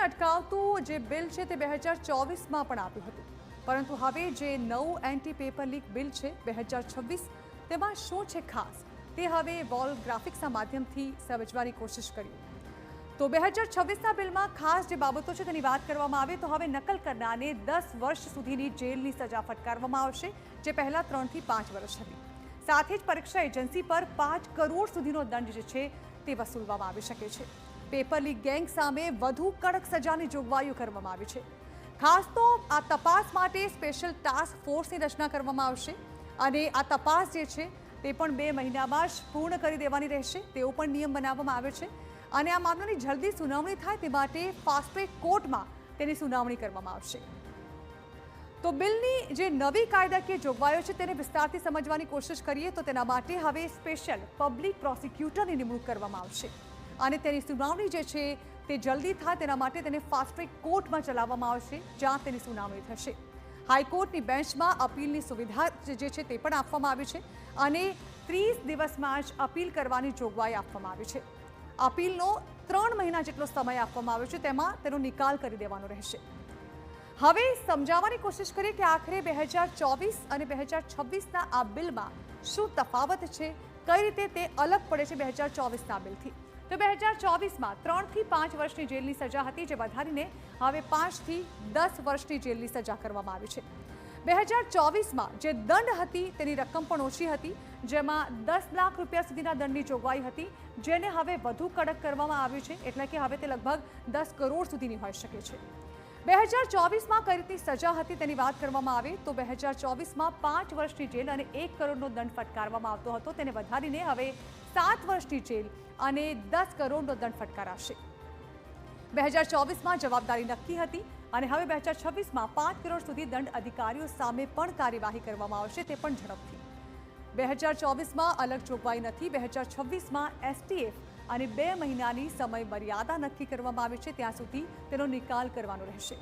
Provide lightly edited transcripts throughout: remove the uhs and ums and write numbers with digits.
અટકાવતું જે બિલ છે તે 2024માં પણ આવ્યું હતું, પરંતુ હવે જે નવું એન્ટી પેપર લીક બિલ છે 2026 તેમાં શું છે ખાસ તે હવે વોલ ગ્રાફિક્સના માધ્યમથી સમજવાની કોશિશ કરી। તો 2026ના બિલમાં ખાસ જે બાબતો છે તેની વાત કરવામાં આવે તો હવે નકલ કરનારને 10 વર્ષ સુધીની જેલની સજા ફટકારવામાં આવશે, જે પહેલા 3 થી 5 વર્ષ હતી। સાથે જ પરીક્ષા એજન્સી પર 5 કરોડ સુધીનો દંડ જે છે તે વસૂલવામાં આવી શકે છે। પેપર લીક ગેંગ સામે વધુ કડક સજાની જોગવાઈઓ કરવામાં આવી છે। ખાસ તો આ તપાસ માટે સ્પેશિયલ ટાસ્ક ફોર્સની રચના કરવામાં આવશે અને આ તપાસ જે છે તે પણ 2 મહિનામાં જ પૂર્ણ કરી દેવાની રહેશે તેવો પણ નિયમ બનાવવામાં આવ્યો છે અને આ મામલાની જલ્દી સુનાવણી થાય તે માટે ફાસ્ટ ટ્રેક કોર્ટમાં તેની સુનાવણી કરવામાં આવશે। તો બિલની જે નવી કાયદાકીય જોગવાઈઓ છે તેને વિસ્તારથી સમજવાની કોશિશ કરીએ તો તેના માટે હવે સ્પેશિયલ પબ્લિક પ્રોસિક્યુટરની નિમણૂક કરવામાં આવશે અને તેની સુનાવણી જે છે તે જલ્દી થાય તેના માટે તેને ફાસ્ટ ટ્રેક કોર્ટમાં ચલાવવામાં આવશે, જ્યાં તેની સુનાવણી થશે। હાઈકોર્ટની બેન્ચમાં અપીલની સુવિધા જે છે તે પણ આપવામાં આવી છે અને 30 દિવસમાં જ અપીલ કરવાની જોગવાઈ આપવામાં આવી છે। અપીલનો 3 મહિના જેટલો સમય આપવામાં આવ્યો છે, તેમાં તેનો નિકાલ કરી દેવાનો રહેશે। હવે સમજાવવાની કોશિશ કરીએ કે આખરે 2024 અને 2026ના આ બિલમાં શું તફાવત છે, કઈ રીતે તે અલગ પડે છે 2024ના બિલથી। તો 2024માં 3 થી 5 વર્ષની જેલની સજા હતી, જે વધારીને હવે 5 થી 10 વર્ષની જેલની સજા કરવામાં આવી છે। 2024માં જે દંડ હતી તેની રકમ પણ ઓછી હતી, જેમાં 10 લાખ રૂપિયા સુધીના દંડની જોગવાઈ હતી, જેને હવે વધુ કડક કરવામાં આવ્યું છે, એટલે કે હવે તે લગભગ 10 કરોડ સુધીની હોઈ શકે છે। 2024માં કઈ રીતની સજા હતી તેની વાત કરવામાં આવે તો 2024માં 5 વર્ષની જેલ અને 1 કરોડનો દંડ ફટકારવામાં આવતો હતો, તેને વધારીને હવે 7 વર્ષની જેલ અને 10 કરોડનો દંડ ફટકારાશે। 2024માં જવાબદારી નક્કી હતી અને હવે 2026માં 5 કરોડ સુધી દંડ અધિકારીઓ સામે પણ કાર્યવાહી કરવામાં આવશે, તે પણ ઝડપથી। 2024માં અલગ જોગવાઈ નથી। 2026માં એસટીએફ અને 2 મહિનાની સમય મર્યાદા નક્કી કરવામાં આવી છે, ત્યાં સુધી તેનો નિકાલ કરવાનો રહેશે।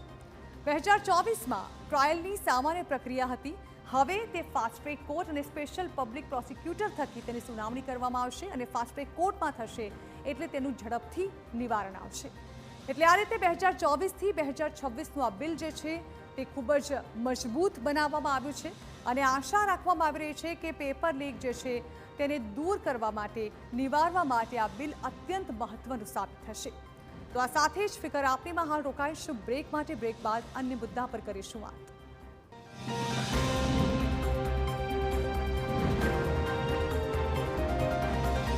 2024માં ટ્રાયલની સામાન્ય પ્રક્રિયા હતી, હવે તે ફાસ્ટ ટ્રેક કોર્ટ અને સ્પેશિયલ પબ્લિક પ્રોસિક્યુટર થકી તેની સુનાવણી કરવામાં આવશે અને ફાસ્ટ ટ્રેક કોર્ટમાં થશે એટલે તેનું ઝડપથી નિવારણ આવશે। એટલે આ રીતે 2024 થી 2026નું આ બિલ જે છે તે ખૂબ જ મજબૂત બનાવવામાં આવ્યું છે અને આશા રાખવામાં આવી રહી છે કે પેપર લીક જે છે તેને દૂર કરવા માટે, નિવારવા માટે આ બિલ અત્યંત મહત્વનું સાબિત થશે। તો આ સાથે જ ફિકર આપનીમાં હાલ રોકાઈશું બ્રેક માટે। બ્રેક બાદ અન્ય મુદ્દા પર કરીશું વાત।